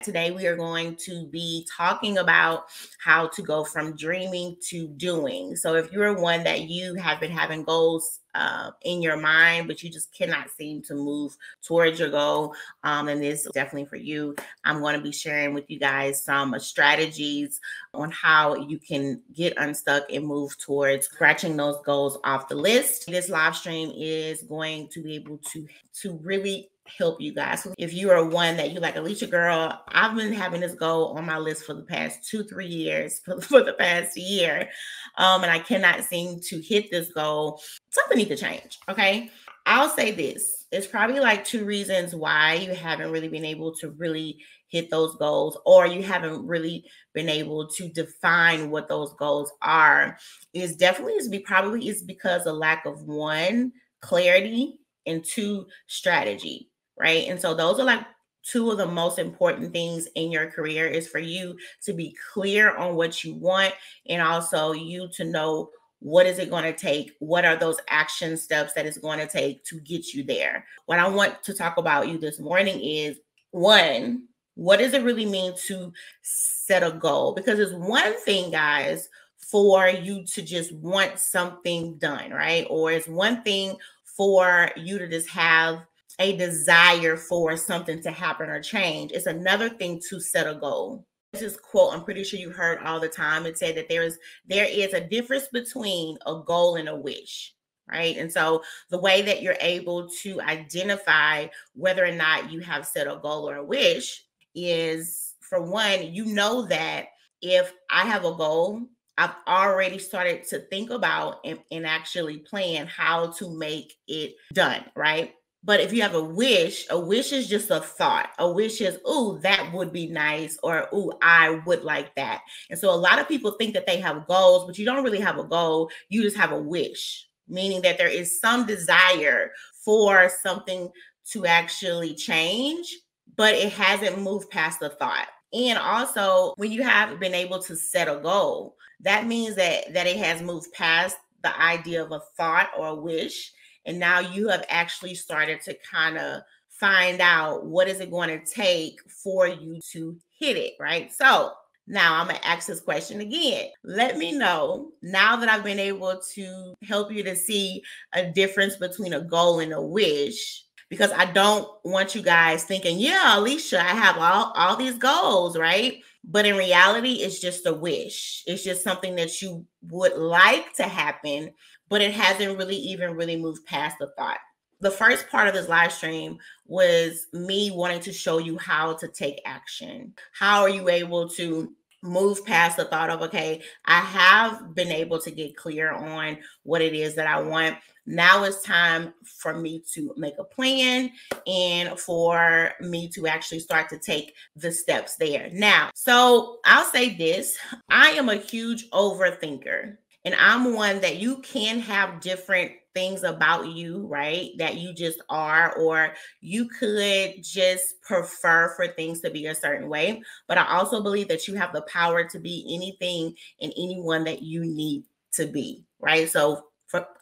Today, we are going to be talking about how to go from dreaming to doing. So if you're one that you have been having goals in your mind, but you just cannot seem to move towards your goal, and this is definitely for you. I'm going to be sharing with you guys some strategies on how you can get unstuck and move towards scratching those goals off the list. This live stream is going to be able to really help you guys. If you are one that you like, Alicia girl, I've been having this goal on my list for the past 2-3 years, for the past year, and I cannot seem to hit this goal. Something needs to change. Okay, I'll say this. It's probably like 2 reasons why you haven't really been able to really hit those goals, or you haven't really been able to define what those goals are. Probably is because of lack of 1, clarity, and 2, strategy. Right. And so those are like 2 of the most important things in your career, is for you to be clear on what you want, and also you to know what is it going to take? What are those action steps that it's going to take to get you there? What I want to talk about you this morning is, 1, what does it really mean to set a goal? Because it's one thing, guys, for you to just want something done, right? Or it's one thing for you to just have a desire for something to happen or change. It's another thing to set a goal. This quote, I'm pretty sure you heard all the time. It said that there is a difference between a goal and a wish, right? And so the way that you're able to identify whether or not you have set a goal or a wish is, for one, you know that if I have a goal, I've already started to think about and actually plan how to make it done, right? But if you have a wish is just a thought. A wish is, oh, that would be nice, or, oh, I would like that. And so a lot of people think that they have goals, but you don't really have a goal. You just have a wish, meaning that there is some desire for something to actually change, but it hasn't moved past the thought. And also, when you have been able to set a goal, that means that it has moved past the idea of a thought or a wish. And now you have actually started to kind of find out what is it going to take for you to hit it, right? So now I'm going to ask this question again. Let me know, now that I've been able to help you to see a difference between a goal and a wish, because I don't want you guys thinking, yeah, Alicia, I have all these goals, right? But in reality, it's just a wish. It's just something that you would like to happen, but it hasn't really moved past the thought. The first part of this live stream was me wanting to show you how to take action. How are you able to move past the thought of, okay, I have been able to get clear on what it is that I want. Now it's time for me to make a plan and for me to actually start to take the steps there. Now, so I'll say this, I am a huge overthinker. And I'm one that you can have different things about you, right? That you just are, or you could just prefer for things to be a certain way. But I also believe that you have the power to be anything and anyone that you need to be, right? So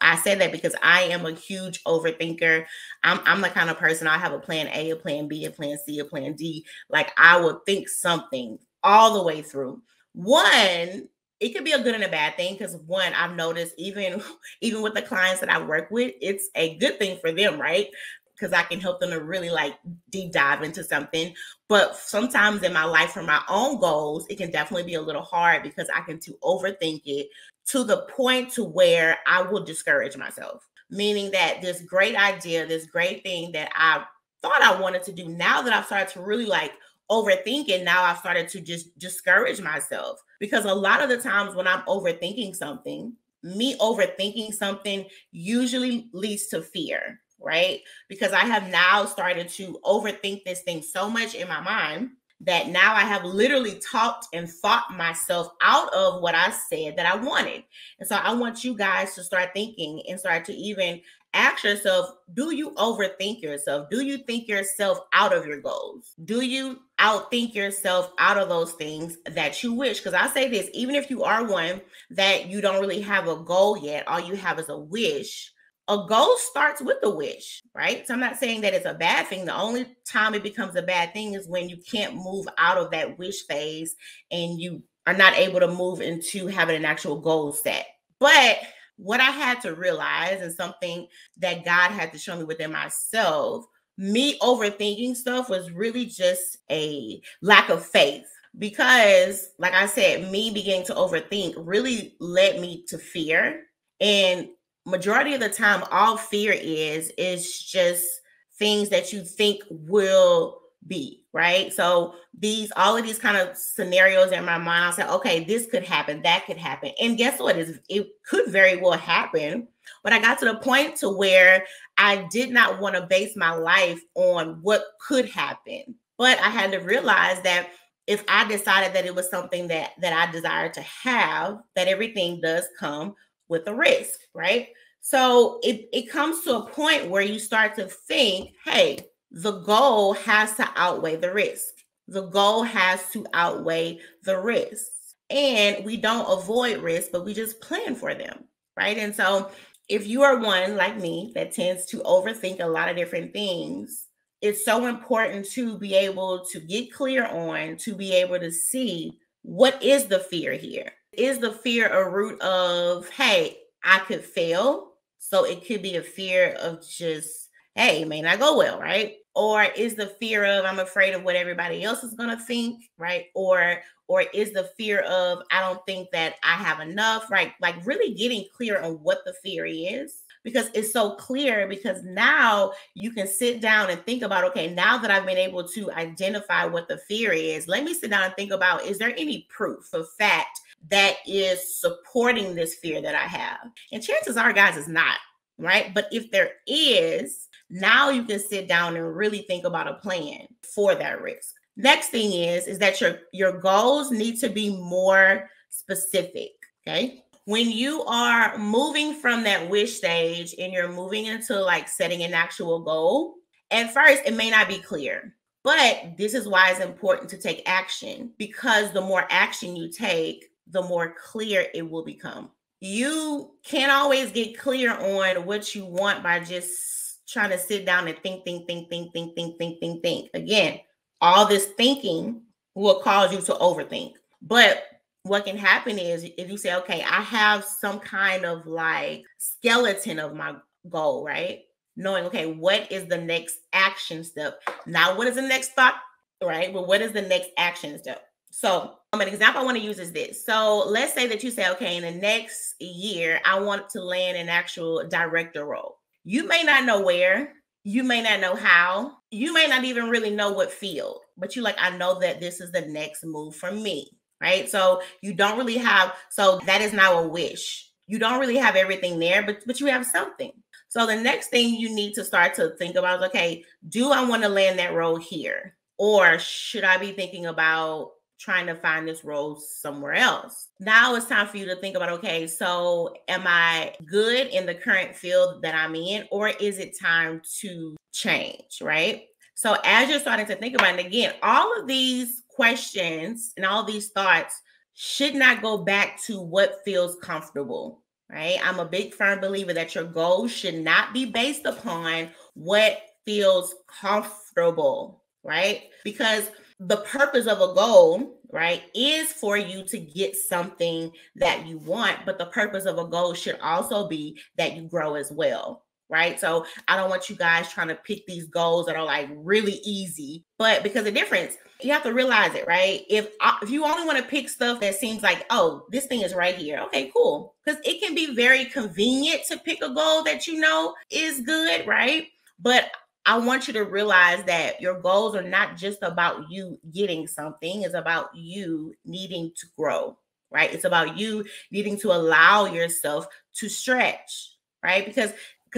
I said that because I am a huge overthinker. I'm the kind of person, I have a plan A, a plan B, a plan C, a plan D. Like, I would think something all the way through. One, it could be a good and a bad thing, because one, I've noticed even with the clients that I work with, it's a good thing for them, right? Because I can help them to really like deep dive into something. But sometimes in my life, for my own goals, it can definitely be a little hard because I can overthink it to the point to where I will discourage myself. Meaning that this great idea, this great thing that I thought I wanted to do, now that I've started to really like overthinking, now I've started to just discourage myself. Because a lot of the times when I'm overthinking something, me overthinking something usually leads to fear, right? Because I have now started to overthink this thing so much in my mind that now I have literally talked and thought myself out of what I said that I wanted. And so I want you guys to start thinking and start to even ask yourself, do you overthink yourself? Do you think yourself out of your goals? Do you outthink yourself out of those things that you wish? Because I say this, even if you are one that you don't really have a goal yet, all you have is a wish, a goal starts with a wish, right? So I'm not saying that it's a bad thing. The only time it becomes a bad thing is when you can't move out of that wish phase and you are not able to move into having an actual goal set. But what I had to realize, and something that God had to show me within myself, me overthinking stuff was really just a lack of faith. Because, like I said, me beginning to overthink really led me to fear. And majority of the time, all fear is just things that you think will be, right? So all of these kind of scenarios in my mind, I said, okay, this could happen, that could happen. And guess what? It could very well happen. But I got to the point to where I did not want to base my life on what could happen. But I had to realize that if I decided that it was something that I desired to have, that everything does come with a risk, right? So it comes to a point where you start to think, hey, the goal has to outweigh the risk. The goal has to outweigh the risks. And we don't avoid risks, but we just plan for them, right? And so if you are one like me that tends to overthink a lot of different things, it's so important to be able to get clear on, to be able to see what is the fear here. Is the fear a root of, hey, I could fail? So it could be a fear of just, hey, it may not go well, right? Or is the fear of, I'm afraid of what everybody else is going to think, right? Or is the fear of, I don't think that I have enough, right? Like really getting clear on what the fear is. Because it's so clear, because now you can sit down and think about, okay, now that I've been able to identify what the fear is, let me sit down and think about, is there any proof of fact that is supporting this fear that I have? And chances are, guys, it's not, right? But if there is, now you can sit down and really think about a plan for that risk. Next thing is that your goals need to be more specific, okay? When you are moving from that wish stage and you're moving into like setting an actual goal, at first it may not be clear, but this is why it's important to take action, because the more action you take, the more clear it will become. You can't always get clear on what you want by just trying to sit down and think. Again, all this thinking will cause you to overthink. But what can happen is if you say, okay, I have some kind of like skeleton of my goal, right? Knowing, okay, what is the next action step? Not what is the next thought, right? But what is the next action step? So an example I want to use is this. So let's say that you say, okay, in the next year, I want to land an actual director role. You may not know where, you may not know how, you may not even really know what field, but you're like, I know that this is the next move for me. Right? So you don't really have, so that is now a wish. You don't really have everything there, but you have something. So the next thing you need to start to think about is, okay, do I want to land that role here? Or should I be thinking about trying to find this role somewhere else? Now it's time for you to think about, okay, so am I good in the current field that I'm in, or is it time to change, right? So as you're starting to think about it, again, all of these questions and all these thoughts should not go back to what feels comfortable, right? I'm a big firm believer that your goals should not be based upon what feels comfortable, right? Because the purpose of a goal, right, is for you to get something that you want, but the purpose of a goal should also be that you grow as well. Right. So I don't want you guys trying to pick these goals that are like really easy, but because the difference, you have to realize it, right? If you only want to pick stuff that seems like, oh, this thing is right here. Okay, cool. Because it can be very convenient to pick a goal that you know is good, right? But I want you to realize that your goals are not just about you getting something. It's about you needing to grow, right? It's about you needing to allow yourself to stretch, right? Because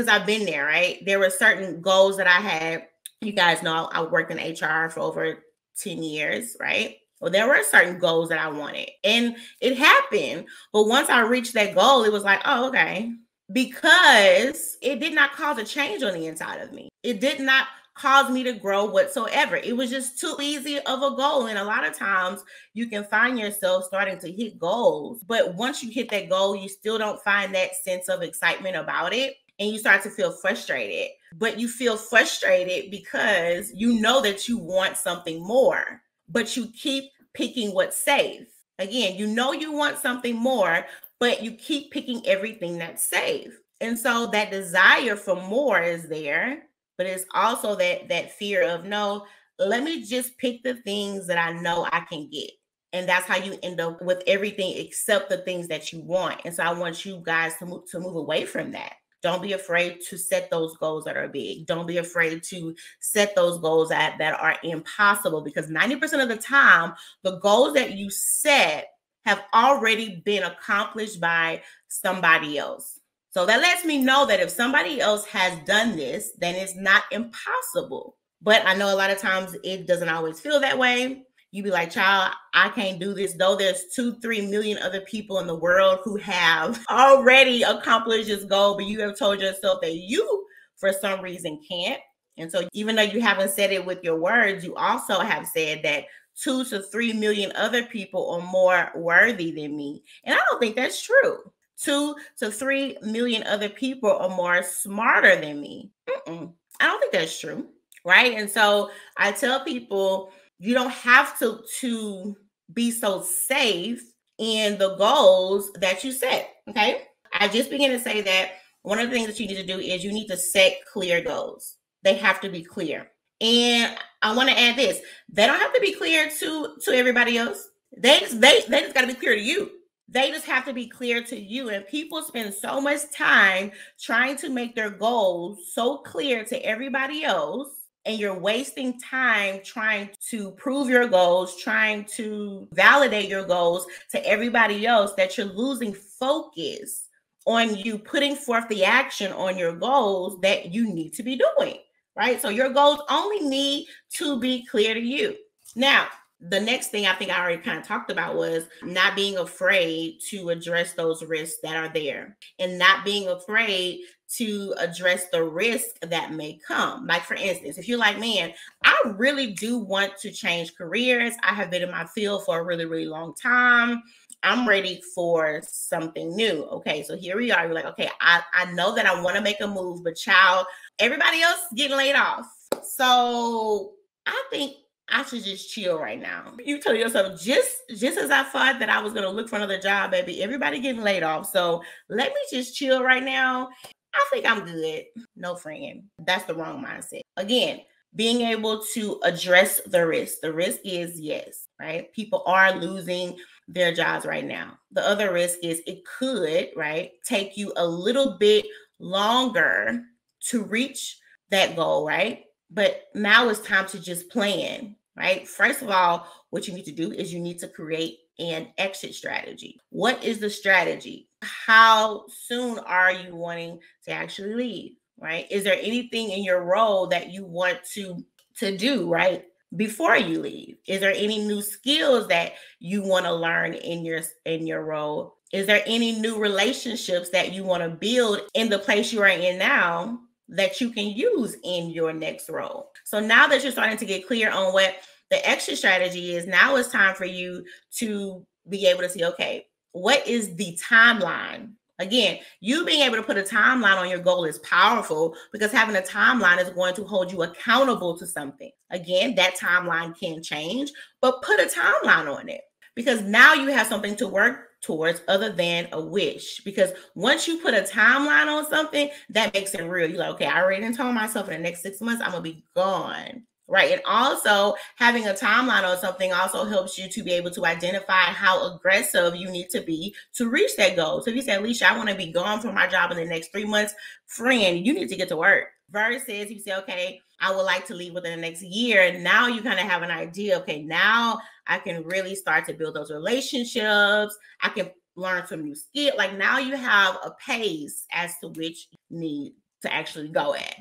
I've been there, right? There were certain goals that I had. You guys know I worked in HR for over 10 years, right? Well, there were certain goals that I wanted, and it happened. But once I reached that goal, it was like, oh, okay. Because it did not cause a change on the inside of me. It did not cause me to grow whatsoever. It was just too easy of a goal. And a lot of times you can find yourself starting to hit goals, but once you hit that goal, you still don't find that sense of excitement about it. and you start to feel frustrated. But you feel frustrated because you know that you want something more, but you keep picking what's safe. Again, you know you want something more, but you keep picking everything that's safe. And so that desire for more is there, but it's also that fear of, no, let me just pick the things that I know I can get. And that's how you end up with everything except the things that you want. And so I want you guys to move away from that. Don't be afraid to set those goals that are big. Don't be afraid to set those goals that are impossible, because 90% of the time, the goals that you set have already been accomplished by somebody else. So that lets me know that if somebody else has done this, then it's not impossible. But I know a lot of times it doesn't always feel that way. You be like, child, I can't do this. Though there's 2-3 million other people in the world who have already accomplished this goal, but you have told yourself that you, for some reason, can't. And so even though you haven't said it with your words, you also have said that 2 to 3 million other people are more worthy than me. And I don't think that's true. 2 to 3 million other people are more smarter than me. I don't think that's true. Right. And so I tell people, you don't have to be so safe in the goals that you set. Okay. I just began to say that one of the things that you need to do is you need to set clear goals. They have to be clear. And I want to add this. They don't have to be clear to everybody else. They just got to be clear to you. They just have to be clear to you. And people spend so much time trying to make their goals so clear to everybody else. And you're wasting time trying to prove your goals, trying to validate your goals to everybody else, that you're losing focus on you putting forth the action on your goals that you need to be doing, right? So your goals only need to be clear to you. Now, the next thing I think I already kind of talked about was not being afraid to address those risks that are there, and not being afraid to address the risk that may come. Like, for instance, if you're like, man, I really do want to change careers. I have been in my field for a really, really long time. I'm ready for something new. Okay, so here we are. You're like, okay, I know that I want to make a move, but child, everybody else is getting laid off. So I think I should just chill right now. You tell yourself, just as I thought that I was going to look for another job, baby, everybody getting laid off. So let me just chill right now. I think I'm good. No, friend. That's the wrong mindset. Again, being able to address the risk. The risk is, yes, right? People are losing their jobs right now. The other risk is it could, right, take you a little bit longer to reach that goal, right? But now it's time to just plan, right? First of all, what you need to do is you need to create an exit strategy. What is the strategy? How soon are you wanting to actually leave, right? Is there anything in your role that you want to do, right, before you leave? Is there any new skills that you want to learn in your role? Is there any new relationships that you want to build in the place you are in now that you can use in your next role? So now that you're starting to get clear on what the exit strategy is, now it's time for you to be able to see, okay, what is the timeline? Again, you being able to put a timeline on your goal is powerful, because having a timeline is going to hold you accountable to something. Again, that timeline can change, but put a timeline on it, because now you have something to work towards other than a wish. Because once you put a timeline on something, that makes it real. You're like, okay, I already told myself in the next 6 months, I'm going to be gone. Right. And also having a timeline on something also helps you to be able to identify how aggressive you need to be to reach that goal. So if you say, Alicia, I want to be gone from my job in the next 3 months, friend, you need to get to work. Versus you say, okay, I would like to leave within the next year. And now you kind of have an idea. Okay, now I can really start to build those relationships. I can learn some new skill. Like, now you have a pace as to which you need to actually go at.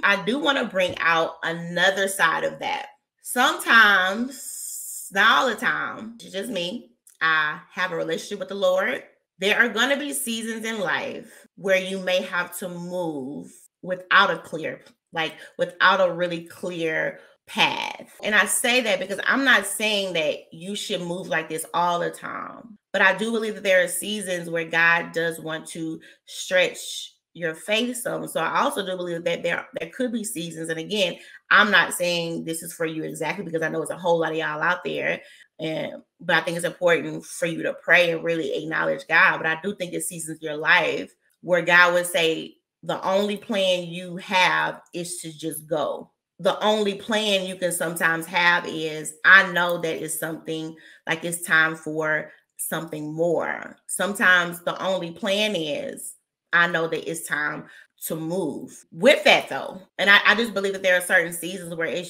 I do want to bring out another side of that. Sometimes, not all the time, it's just me, I have a relationship with the Lord. There are going to be seasons in life where you may have to move without a really clear path. And I say that because I'm not saying that you should move like this all the time. But I do believe that there are seasons where God does want to stretch your faith some. So I also do believe that there could be seasons. And again, I'm not saying this is for you exactly, because I know it's a whole lot of y'all out there. But I think it's important for you to pray and really acknowledge God. But I do think it's seasons of your life where God would say, the only plan you have is to just go. The only plan you can sometimes have is, I know that it's something like it's time for something more. Sometimes the only plan is, I know that it's time to move. With that though, and I just believe that there are certain seasons where it's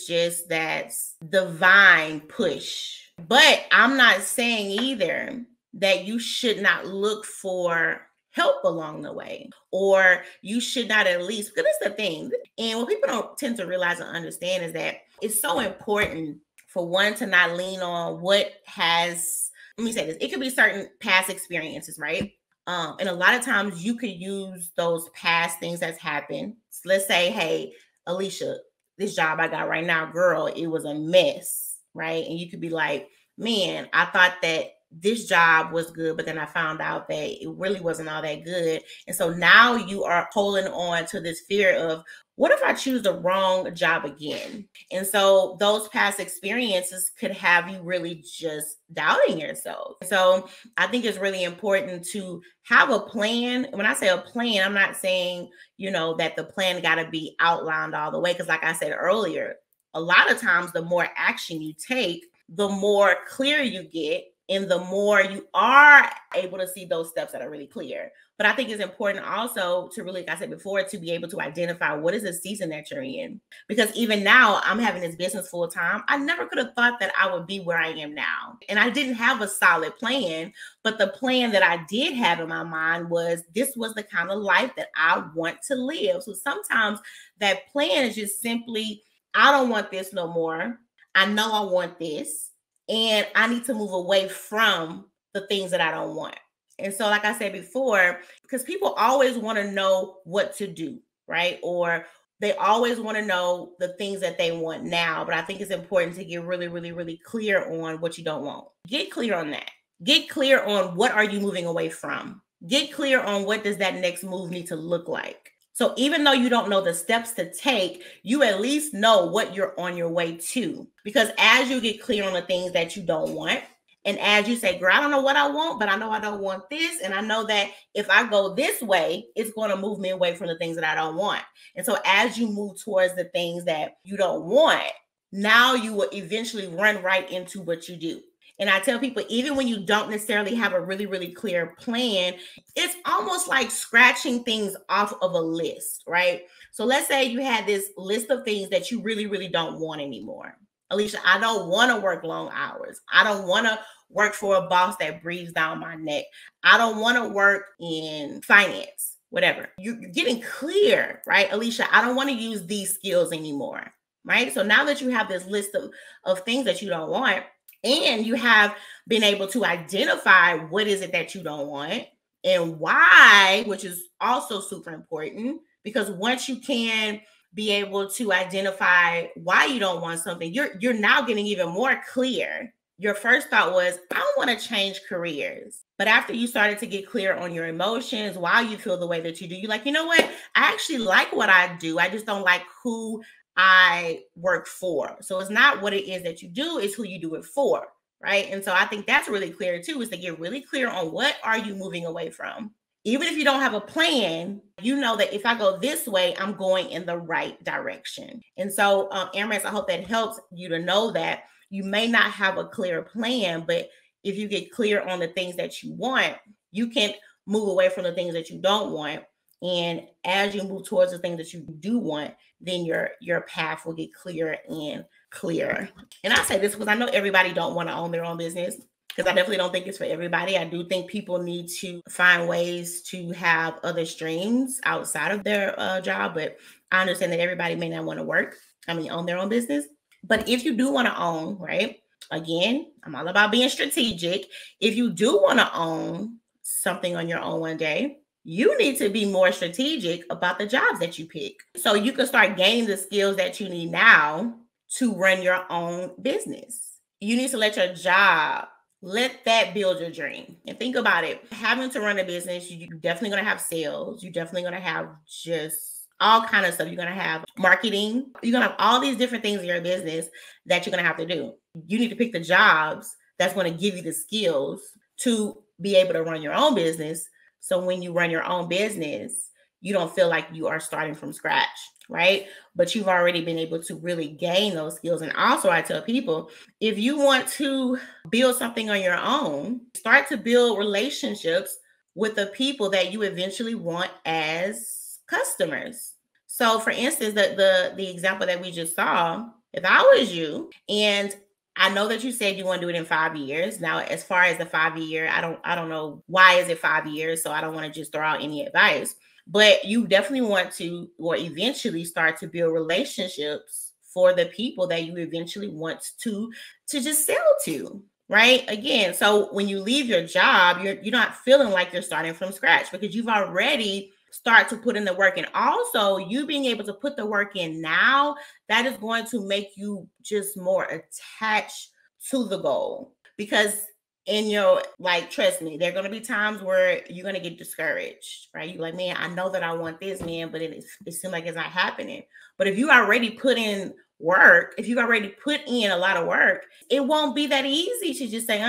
just that divine push. But I'm not saying either that you should not look for help along the way, or you should not at least, because that's the thing. And what people don't tend to realize and understand is that it's so important for one to not lean on what has, let me say this, it could be certain past experiences, right? And a lot of times you could use those past things that's happened. So let's say, hey, Alicia, this job I got right now, girl, it was a mess, right? And you could be like, man, I thought that this job was good, but then I found out that it really wasn't all that good. And so now you are holding on to this fear of, what if I choose the wrong job again? And so those past experiences could have you really just doubting yourself. So I think it's really important to have a plan. When I say a plan, I'm not saying, that the plan got to be outlined all the way. Because like I said earlier, a lot of times the more action you take, the more clear you get, and the more you are able to see those steps that are really clear. But I think it's important also to really, like I said before, to be able to identify what is the season that you're in. Because even now, I'm having this business full time. I never could have thought that I would be where I am now. And I didn't have a solid plan, but the plan that I did have in my mind was, this was the kind of life that I want to live. So sometimes that plan is just simply, I don't want this no more. I know I want this. And I need to move away from the things that I don't want. And so, like I said before, because people always want to know what to do, right? Or they always want to know the things that they want now. But I think it's important to get really, really, really clear on what you don't want. Get clear on that. Get clear on what are you moving away from. Get clear on what does that next move need to look like. So even though you don't know the steps to take, you at least know what you're on your way to. Because as you get clear on the things that you don't want, and as you say, girl, I don't know what I want, but I know I don't want this. And I know that if I go this way, it's going to move me away from the things that I don't want. And so as you move towards the things that you don't want, now you will eventually run right into what you do. And I tell people, even when you don't necessarily have a really, really clear plan, it's almost like scratching things off of a list, right? So let's say you had this list of things that you really, really don't want anymore. Alicia, I don't want to work long hours. I don't want to work for a boss that breathes down my neck. I don't want to work in finance, whatever. You're getting clear, right? Alicia, I don't want to use these skills anymore, right? So now that you have this list of things that you don't want, and you have been able to identify what is it that you don't want and why, which is also super important, because once you can be able to identify why you don't want something, you're now getting even more clear. Your first thought was, I want to change careers. But after you started to get clear on your emotions, why you feel the way that you do, you're like, you know what? I actually like what I do. I just don't like who I work for. So it's not what it is that you do, it's who you do it for, right? And so I think that's really clear too, is to get really clear on what are you moving away from. Even if you don't have a plan, you know that if I go this way, I'm going in the right direction. And so, Amaris, I hope that helps you to know that you may not have a clear plan, but if you get clear on the things that you want, you can move away from the things that you don't want. And as you move towards the things that you do want, then your path will get clearer and clearer. And I say this because I know everybody don't want to own their own business, because I definitely don't think it's for everybody. I do think people need to find ways to have other streams outside of their job, but I understand that everybody may not want to own their own business. But if you do want to own, right? Again, I'm all about being strategic. If you do want to own something on your own one day, you need to be more strategic about the jobs that you pick. So you can start gaining the skills that you need now to run your own business. You need to let your job Let that build your dream. And think about it. Having to run a business, you're definitely going to have sales. You're definitely going to have just all kind of stuff. You're going to have marketing. You're going to have all these different things in your business that you're going to have to do. You need to pick the jobs that's going to give you the skills to be able to run your own business. So when you run your own business, you don't feel like you are starting from scratch, right? But you've already been able to really gain those skills. And also, I tell people, if you want to build something on your own, start to build relationships with the people that you eventually want as customers. So for instance, the example that we just saw, if I was you, and I know that you said you want to do it in 5 years. Now, as far as the 5 year, I don't know why is it 5 years, so I don't want to just throw out any advice. But you definitely want to, or eventually start to build relationships for the people that you eventually want to just sell to, right? Again, so when you leave your job, you're not feeling like you're starting from scratch because you've already start to put in the work. And also you being able to put the work in now, that is going to make you just more attached to the goal. Because in your, like, trust me, there are going to be times where you're going to get discouraged, right? You're like, man, I know that I want this, man, but it seems like it's not happening. But if you already put in work, if you've already put in a lot of work, it won't be that easy to just say,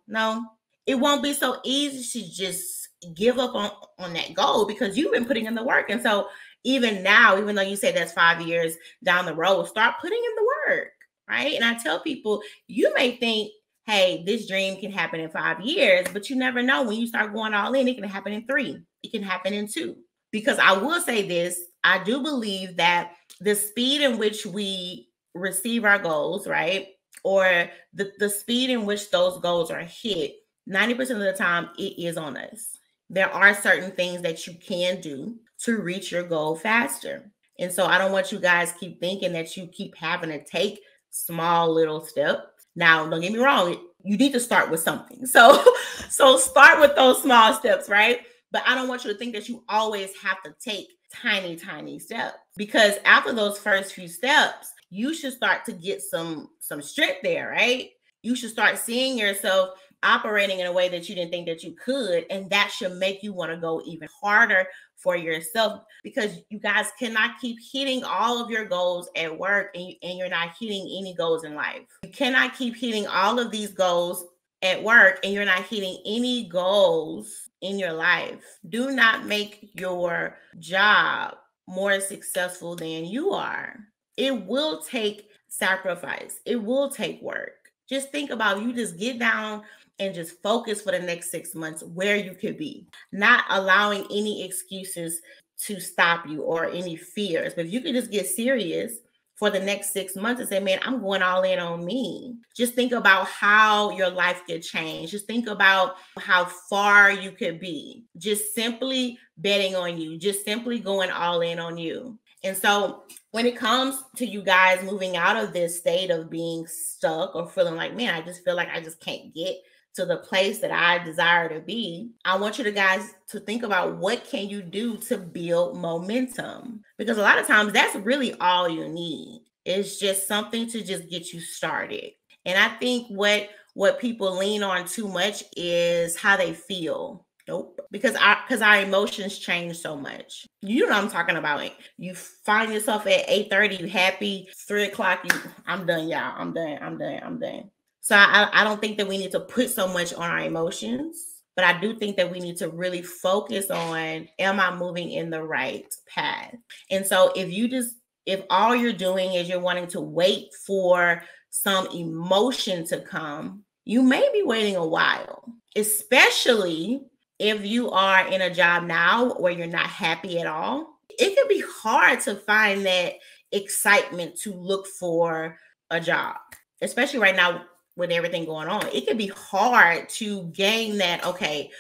no. It won't be so easy to just give up on that goal because you've been putting in the work. And so even now, even though you say that's 5 years down the road, start putting in the work, right? And I tell people, you may think, hey, this dream can happen in 5 years, but you never know. When you start going all in, it can happen in 3. It can happen in 2. Because I will say this, I do believe that the speed in which we receive our goals, right? Or the speed in which those goals are hit, 90% of the time, it is on us. There are certain things that you can do to reach your goal faster. And so I don't want you guys keep thinking that you keep having to take small little steps. Now, don't get me wrong, you need to start with something. So start with those small steps, right? But I don't want you to think that you always have to take tiny steps, because after those first few steps, you should start to get some strength there, right? You should start seeing yourself operating in a way that you didn't think that you could. And that should make you want to go even harder for yourself, because you guys cannot keep hitting all of your goals at work and you're not hitting any goals in life. You cannot keep hitting all of these goals at work and you're not hitting any goals in your life. Do not make your job more successful than you are. It will take sacrifice. It will take work. Just think about, you just get down and just focus for the next 6 months where you could be, not allowing any excuses to stop you or any fears. But if you could just get serious for the next 6 months and say, man, I'm going all in on me. Just think about how your life could change. Just think about how far you could be. Just simply betting on you, just simply going all in on you. And so when it comes to you guys moving out of this state of being stuck or feeling like, man, I just feel like I just can't get to the place that I desire to be, I want you guys to think about what can you do to build momentum? Because a lot of times that's really all you need. It's just something to just get you started. And I think what people lean on too much is how they feel. Nope. Because our emotions change so much. You know what I'm talking about. You find yourself at 8:30, you happy, 3:00, I'm done, y'all. I'm done. So I don't think that we need to put so much on our emotions, but I do think that we need to really focus on, am I moving in the right path? And so if all you're doing is you're wanting to wait for some emotion to come, you may be waiting a while, especially if you are in a job now where you're not happy at all. It can be hard to find that excitement to look for a job, especially right now with everything going on. It can be hard to gain that, okay,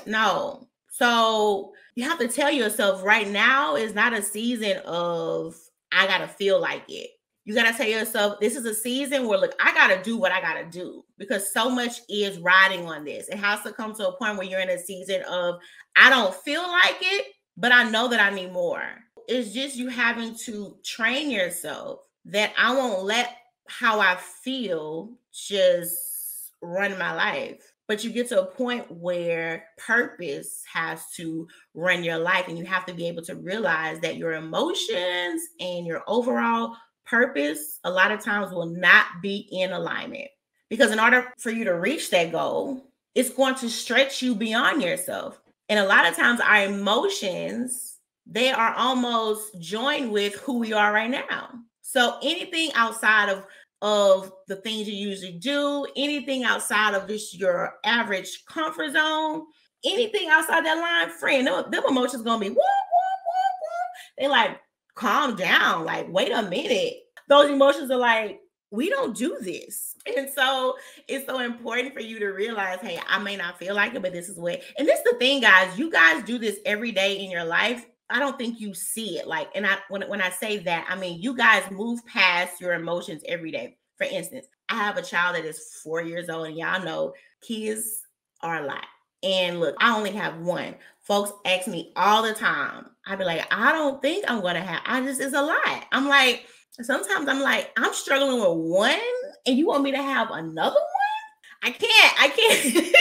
no. So you have to tell yourself right now is not a season of, I got to feel like it. You got to tell yourself, this is a season where, look, I got to do what I got to do, because so much is riding on this. It has to come to a point where you're in a season of, I don't feel like it, but I know that I need more. It's just you having to train yourself that I won't let how I feel just run my life. But you get to a point where purpose has to run your life, and you have to be able to realize that your emotions and your overall purpose a lot of times will not be in alignment. Because in order for you to reach that goal, it's going to stretch you beyond yourself. And a lot of times our emotions, they are almost joined with who we are right now. So anything outside of the things you usually do, anything outside of this your average comfort zone, anything outside that line, friend, them emotions gonna be whoop, whoop, whoop, whoop. They like, calm down, like, wait a minute. Those emotions are like, we don't do this. And so it's so important for you to realize, hey, I may not feel like it, but this is what, and this is the thing, guys, you guys do this every day in your life. I don't think you see it. Like, and when I say that, I mean, you guys move past your emotions every day. For instance, I have a child that is 4 years old, and y'all know kids are a lot. And look, I only have one. Folks ask me all the time. I be like, I don't think I'm going to have, it's a lot. I'm like, sometimes I'm like, I'm struggling with one and you want me to have another one? I can't.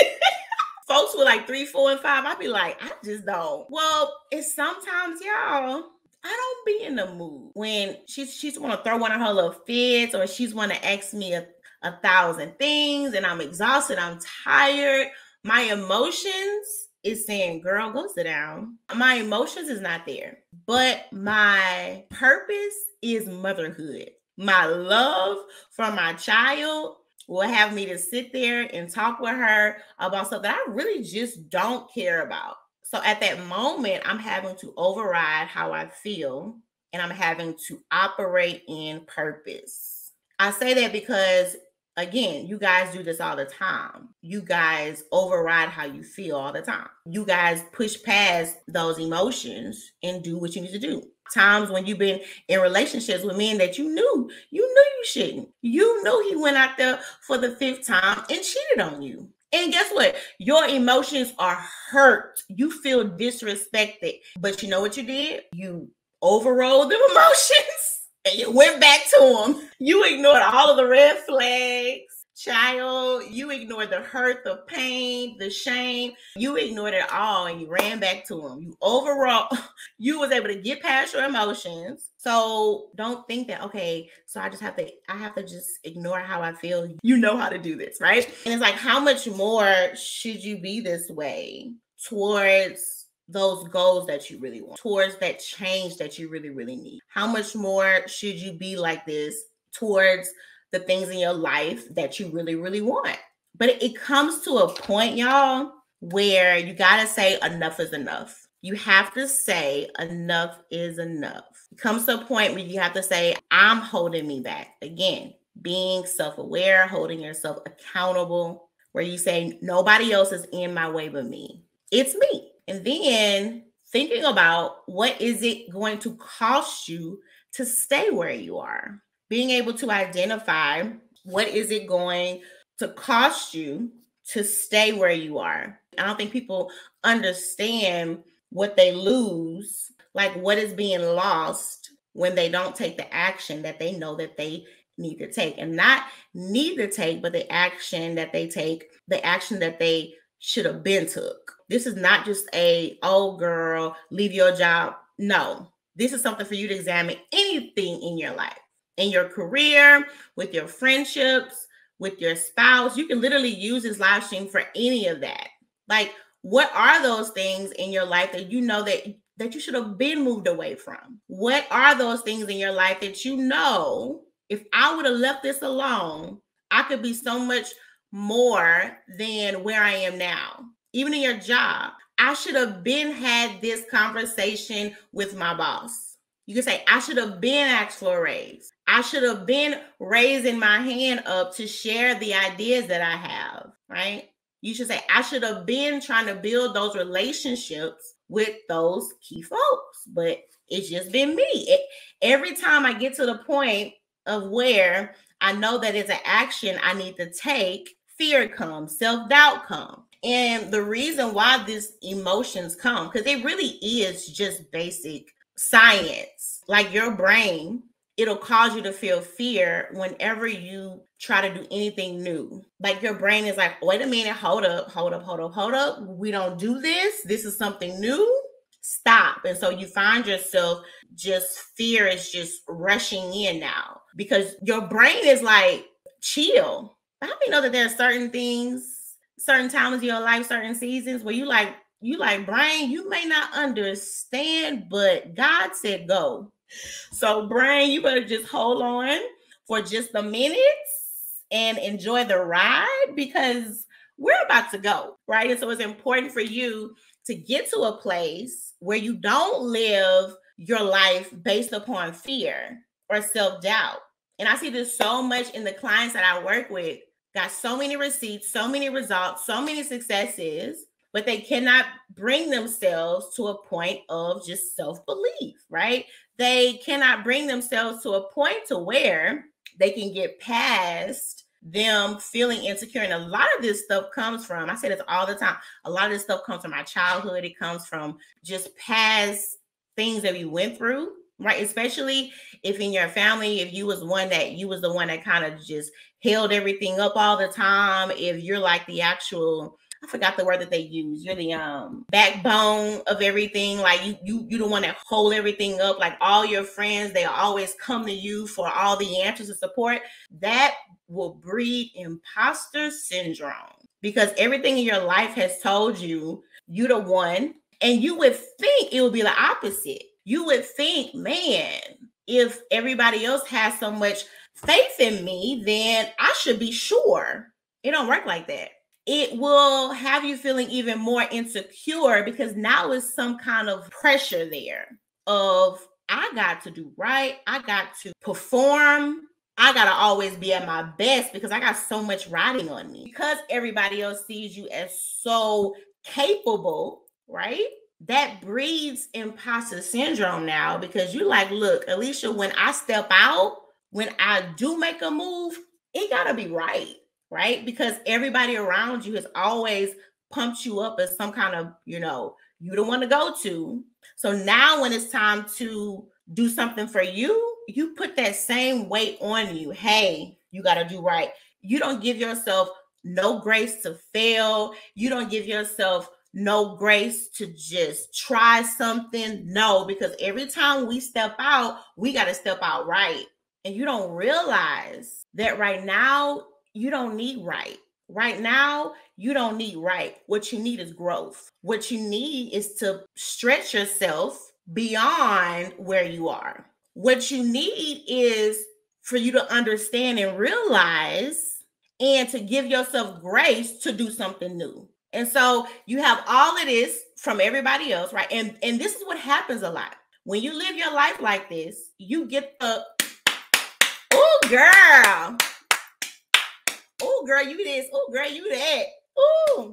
Folks with like 3, 4, and 5, I'd be like, I just don't. Well, it's sometimes, y'all, I don't be in the mood when she's want to throw one of her little fits, or she's want to ask me a 1,000 things, and I'm exhausted, I'm tired. My emotions is saying, girl, go sit down. My emotions is not there, but my purpose is motherhood. My love for my child will have me to sit there and talk with her about stuff that I really just don't care about. So at that moment, I'm having to override how I feel, and I'm having to operate in purpose. I say that because, again, you guys do this all the time. You guys override how you feel all the time. You guys push past those emotions and do what you need to do. Times when you've been in relationships with men that you knew you shouldn't. You knew he went out there for the 5th time and cheated on you. And guess what? Your emotions are hurt. You feel disrespected. But you know what you did? You overrode them emotions and you went back to them. You ignored all of the red flags. Child, you ignored the hurt, the pain, the shame. You ignored it all and you ran back to them. You was able to get past your emotions. So don't think that, okay, so I have to just ignore how I feel. You know how to do this, right? And it's like, how much more should you be this way towards those goals that you really want, towards that change that you really, really need? How much more should you be like this towards the things in your life that you really, really want? But it comes to a point, y'all, where you got to say enough is enough. You have to say enough is enough. It comes to a point where you have to say, I'm holding me back. Again, being self-aware, holding yourself accountable, where you say, nobody else is in my way but me. It's me. And then thinking about, what is it going to cost you to stay where you are? Being able to identify, what is it going to cost you to stay where you are? I don't think people understand what they lose, like what is being lost when they don't take the action that they know that they need to take. And not need to take, but the action that they take, the action that they should have been took. This is not just oh girl, leave your job. No, this is something for you to examine. Anything in your life, in your career, with your friendships, with your spouse. You can literally use this live stream for any of that. Like, what are those things in your life that you know that you should have been moved away from? What are those things in your life that you know, if I would have left this alone, I could be so much more than where I am now? Even in your job, I should have been had this conversation with my boss. You can say, I should have been asked for a raise. I should have been raising my hand up to share the ideas that I have, right? You should say, I should have been trying to build those relationships with those key folks, but it's just been me. Every time I get to the point of where I know that it's an action I need to take, fear comes, self-doubt comes. And the reason why these emotions come, because it really is just basic science. Like, your brain it'll cause you to feel fear whenever you try to do anything new. Like your brain is like, wait a minute, hold up. We don't do this. This is something new. Stop. And so you find yourself just fear is just rushing in now because your brain is like, chill. How do you know that there are certain things, certain times in your life, certain seasons where you like, brain, you may not understand, but God said go. So brain, you better just hold on for just a minute and enjoy the ride because we're about to go, right? And so it's important for you to get to a place where you don't live your life based upon fear or self-doubt. And I see this so much in the clients that I work with. Got so many receipts, so many results, so many successes, but they cannot bring themselves to a point of just self-belief, right? They cannot bring themselves to a point to where they can get past them feeling insecure. And a lot of this stuff comes from, I say this all the time, a lot of this stuff comes from my childhood. It comes from just past things that we went through, right? Especially if in your family, if you was the one that kind of just held everything up all the time. If you're like the actual, I forgot the word that they use. You're the backbone of everything. Like you the one that hold everything up. Like all your friends, they always come to you for all the answers and support. That will breed imposter syndrome because everything in your life has told you you're the one, and you would think it would be the opposite. You would think, man, if everybody else has so much faith in me, then I should be sure. It don't work like that. It will have you feeling even more insecure because now it's some kind of pressure there of I got to do right. I got to perform. I got to always be at my best because I got so much riding on me. Because everybody else sees you as so capable, right? That breeds imposter syndrome now because you're like, look, Alicia, when I step out, when I do make a move, it got to be right, right? Because everybody around you has always pumped you up as some kind of, you don't want to go to. So now when it's time to do something for you, you put that same weight on you. Hey, you got to do right. You don't give yourself no grace to fail. You don't give yourself no grace to just try something. No, because every time we step out, we got to step out right. And you don't realize that right now, you don't need right. Right now, you don't need right. What you need is growth. What you need is to stretch yourself beyond where you are. What you need is for you to understand and realize and to give yourself grace to do something new. And so you have all of this from everybody else, right? And this is what happens a lot. When you live your life like this, you get the, oh, girl. Oh, girl, you this. Oh, girl, you that. Oh,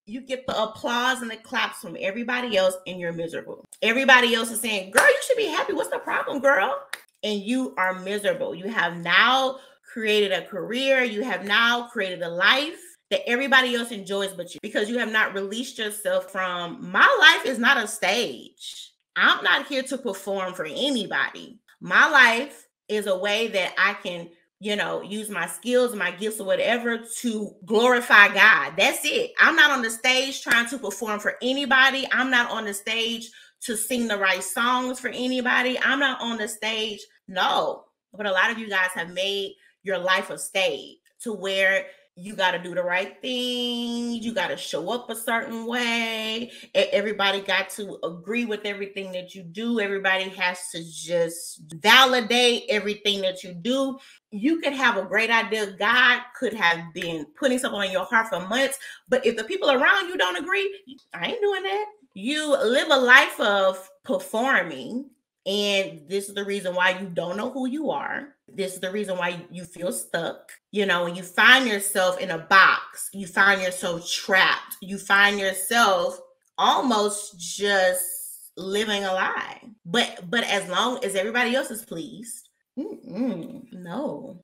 you get the applause and the claps from everybody else and you're miserable. Everybody else is saying, girl, you should be happy. What's the problem, girl? And you are miserable. You have now created a career. You have now created a life that everybody else enjoys but you, because you have not released yourself from, my life is not a stage. I'm not here to perform for anybody. My life is a way that I can, use my skills, my gifts or whatever to glorify God. That's it. I'm not on the stage trying to perform for anybody. I'm not on the stage to sing the right songs for anybody. I'm not on the stage. No, but a lot of you guys have made your life a stage to where you got to do the right thing. You got to show up a certain way. Everybody got to agree with everything that you do. Everybody has to just validate everything that you do. You could have a great idea. God could have been putting something on your heart for months. But if the people around you don't agree, I ain't doing that. You live a life of performing. And this is the reason why you don't know who you are. This is the reason why you feel stuck. When you find yourself in a box, you find yourself trapped. You find yourself almost just living a lie. But as long as everybody else is pleased, no.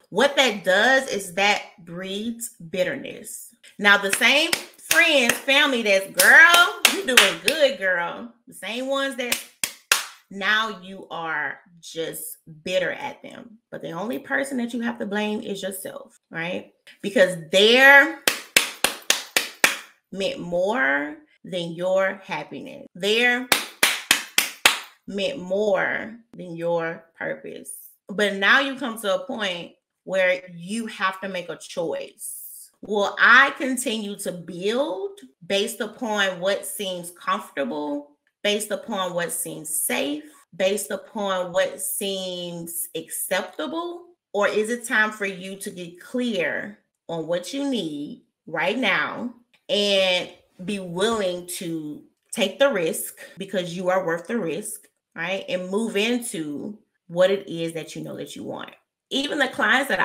What that does is that breeds bitterness. Now, the same friends, family that's, girl, you doing good, girl. The same ones that Now you are just bitter at them. But the only person that you have to blame is yourself, right? Because they're meant more than your happiness. They're meant more than your purpose. But now you come to a point where you have to make a choice. Will I continue to build based upon what seems comfortable, based upon what seems safe, based upon what seems acceptable? Or is it time for you to get clear on what you need right now and be willing to take the risk because you are worth the risk, right? And move into what it is that you know that you want. Even the clients that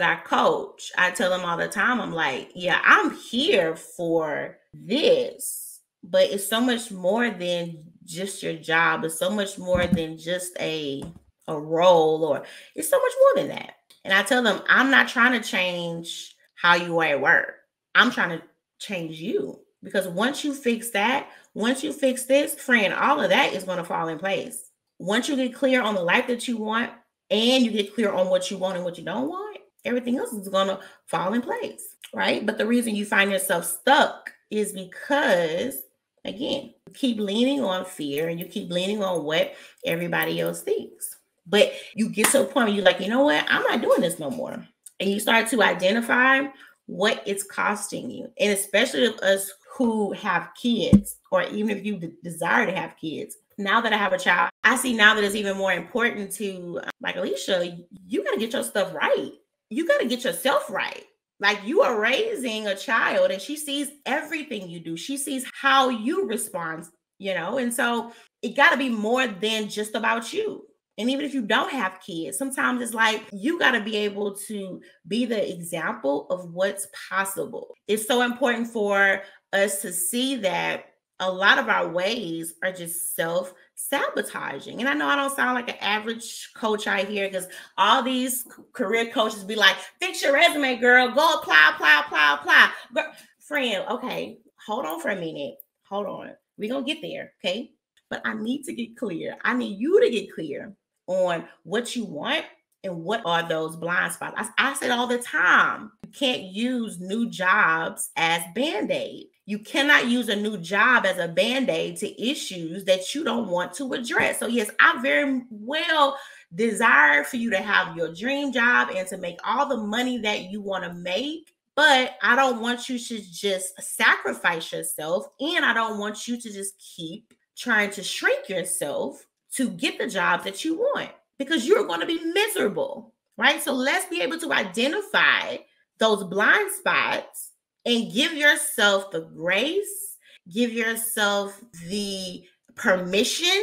I coach, I tell them all the time, I'm like, yeah, I'm here for this, but it's so much more than just your job. It's so much more than just a role, or it's so much more than that. And I tell them, I'm not trying to change how you are at work. I'm trying to change you, because once you fix that, once you fix this, friend, all of that is going to fall in place. Once you get clear on the life that you want, and you get clear on what you want and what you don't want, everything else is going to fall in place, right? But the reason you find yourself stuck is because, again, you keep leaning on fear and you keep leaning on what everybody else thinks. But you get to a point where you're like, you know what? I'm not doing this no more. And you start to identify what it's costing you. And especially of us who have kids, or even if you desire to have kids. Now that I have a child, I see now that it's even more important to, like Alicia, you got to get your stuff right. You got to get yourself right. Like, you are raising a child and she sees everything you do. She sees how you respond, and so it got to be more than just about you. And even if you don't have kids, sometimes it's like you got to be able to be the example of what's possible. It's so important for us to see that a lot of our ways are just self-sabotaging. And I know I don't sound like an average coach out here, because all these career coaches be like, fix your resume, girl. Go apply. But friend, okay, hold on for a minute. Hold on. We're going to get there, okay? But I need to get clear. I need you to get clear on what you want and what are those blind spots. I say it all the time. You can't use new jobs as Band-Aid. You cannot use a new job as a Band-Aid to issues that you don't want to address. So yes, I very well desire for you to have your dream job and to make all the money that you want to make. But I don't want you to just sacrifice yourself. And I don't want you to just keep trying to shrink yourself to get the job that you want, because you're going to be miserable, right? So let's be able to identify those blind spots and give yourself the grace, give yourself the permission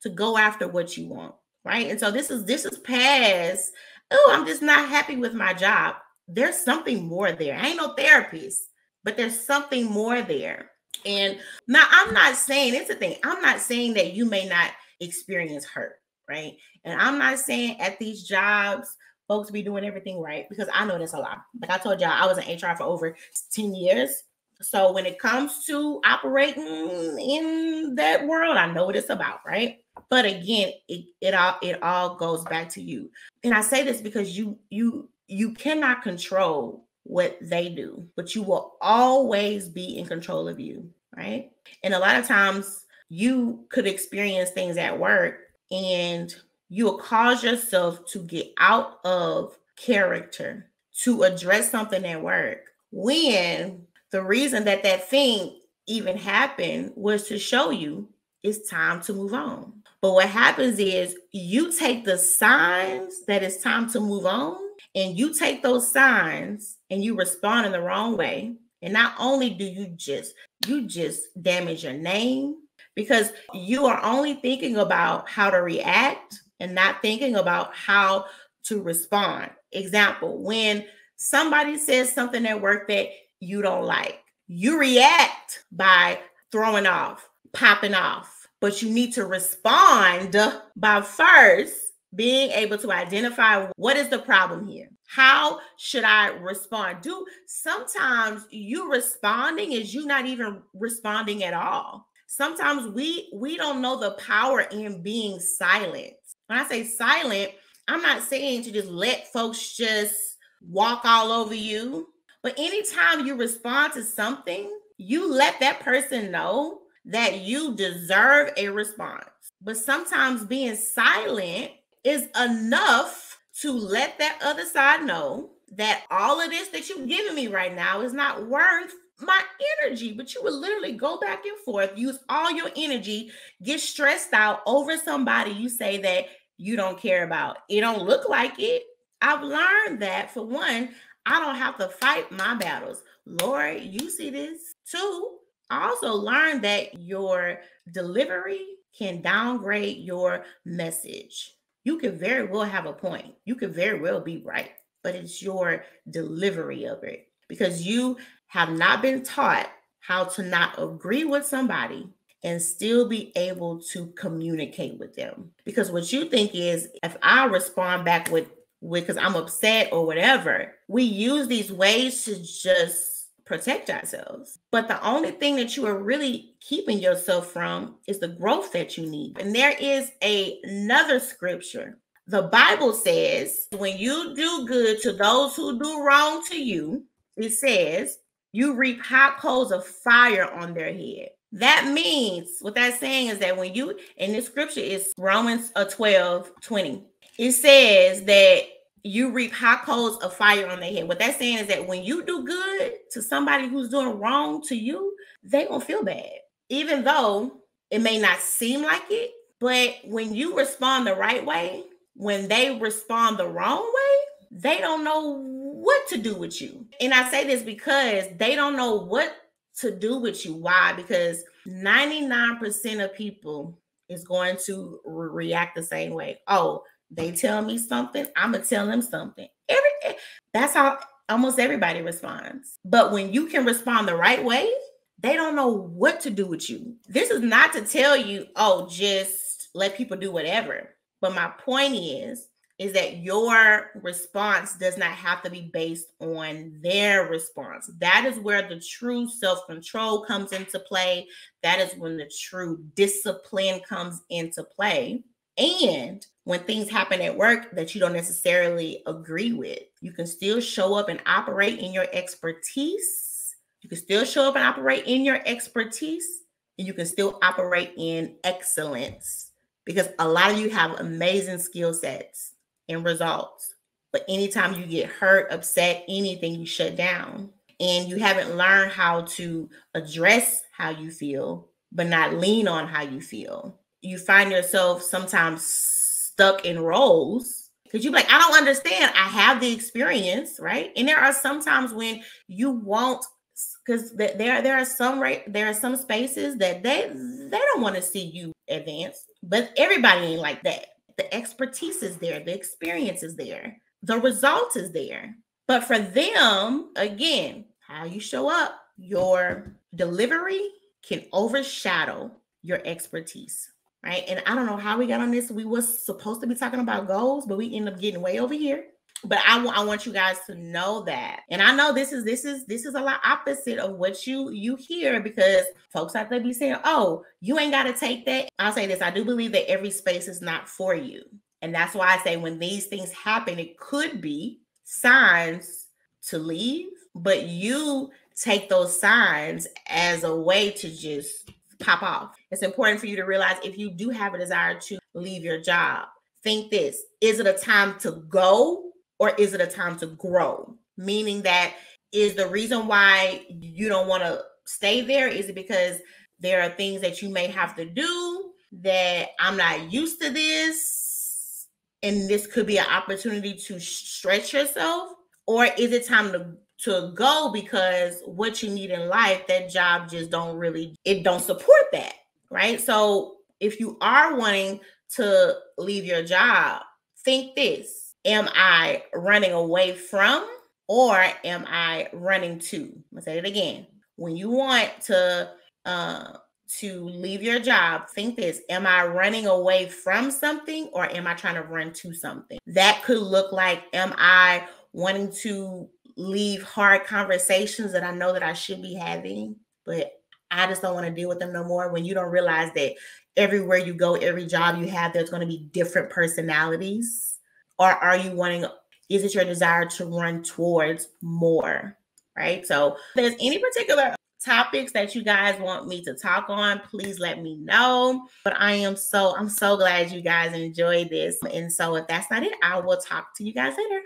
to go after what you want, right? And so this is past, oh, I'm just not happy with my job. There's something more there. I ain't no therapist, but there's something more there. And now I'm not saying, it's a thing, I'm not saying that you may not experience hurt, right? And I'm not saying at these jobs folks be doing everything right, because I know that's a lot. Like I told y'all, I was in HR for over 10 years. So when it comes to operating in that world, I know what it's about, right? But again, it all goes back to you. And I say this because you cannot control what they do, but you will always be in control of you, right? And a lot of times you could experience things at work and you'll cause yourself to get out of character to address something at work, when the reason that thing even happened was to show you it's time to move on. But what happens is you take the signs that it's time to move on, and you take those signs and you respond in the wrong way. And not only do you just damage your name, because you are only thinking about how to react and not thinking about how to respond. Example, when somebody says something at work that you don't like, you react by throwing off, popping off, but you need to respond by first being able to identify what is the problem here. How should I respond? Sometimes you responding is you not even responding at all. sometimes we don't know the power in being silent. When I say silent, I'm not saying to just let folks just walk all over you. But anytime you respond to something, you let that person know that you deserve a response. But sometimes being silent is enough to let that other side know that all of this that you're giving me right now is not worth my energy. But you would literally go back and forth, use all your energy, get stressed out over somebody you say that you don't care about. It don't look like it. I've learned that, for one, I don't have to fight my battles. Lord, you see this. Two, I also learned that your delivery can downgrade your message. You could very well have a point. You could very well be right, but it's your delivery of it, because you have not been taught how to not agree with somebody and still be able to communicate with them. Because what you think is, if I respond back with because I'm upset or whatever, we use these ways to just protect ourselves. But the only thing that you are really keeping yourself from is the growth that you need. And there is another scripture. The Bible says, when you do good to those who do wrong to you, it says, you reap hot coals of fire on their head. That means, what that's saying is that when you, and this scripture is Romans 12:20. It says that you reap hot coals of fire on their head. What that's saying is that when you do good to somebody who's doing wrong to you, they gonna feel bad. Even though it may not seem like it, but when you respond the right way, when they respond the wrong way, they don't know what to do with you. And I say this because they don't know what to do with you. Why? Because 99% of people is going to react the same way. Oh, they tell me something, I'm gonna tell them something. That's how almost everybody responds. But when you can respond the right way, they don't know what to do with you. This is not to tell you, oh, just let people do whatever. But my point is that your response does not have to be based on their response. That is where the true self-control comes into play. That is when the true discipline comes into play. And when things happen at work that you don't necessarily agree with, you can still show up and operate in your expertise. You can still show up and operate in your expertise, and you can still operate in excellence, because a lot of you have amazing skill sets and results. But anytime you get hurt, upset, anything, you shut down, and you haven't learned how to address how you feel, but not lean on how you feel. You find yourself sometimes stuck in roles because you're like, I don't understand. I have the experience, right? And there are some times when you won't, because there are some spaces that they don't want to see you advance. But everybody ain't like that. The expertise is there, the experience is there, the result is there. But for them, again, how you show up, your delivery can overshadow your expertise. Right. And I don't know how we got on this. We was supposed to be talking about goals, but we end up getting way over here. But I want you guys to know that. And I know this is a lot opposite of what you hear, because folks out there be saying, oh, you ain't got to take that. I'll say this. I do believe that every space is not for you. And that's why I say when these things happen, it could be signs to leave, but you take those signs as a way to just pop off. It's important for you to realize, if you do have a desire to leave your job, think this: is it a time to go, or is it a time to grow? Meaning that, is the reason why you don't want to stay there, is it because there are things that you may have to do that I'm not used to this, and this could be an opportunity to stretch yourself? Or is it time to go because what you need in life, that job just don't support that, right? So if you are wanting to leave your job, think this: am I running away from, or am I running to? I'm gonna say it again. When you want to leave your job, think this: am I running away from something, or am I trying to run to something? That could look like, am I wanting to leave hard conversations that I know that I should be having, but I just don't want to deal with them no more, when you don't realize that everywhere you go, every job you have, there's going to be different personalities? Or are you wanting, is it your desire to run towards more? Right? So if there's any particular topics that you guys want me to talk on, please let me know. But I'm so glad you guys enjoyed this. And so if that's not it, I will talk to you guys later.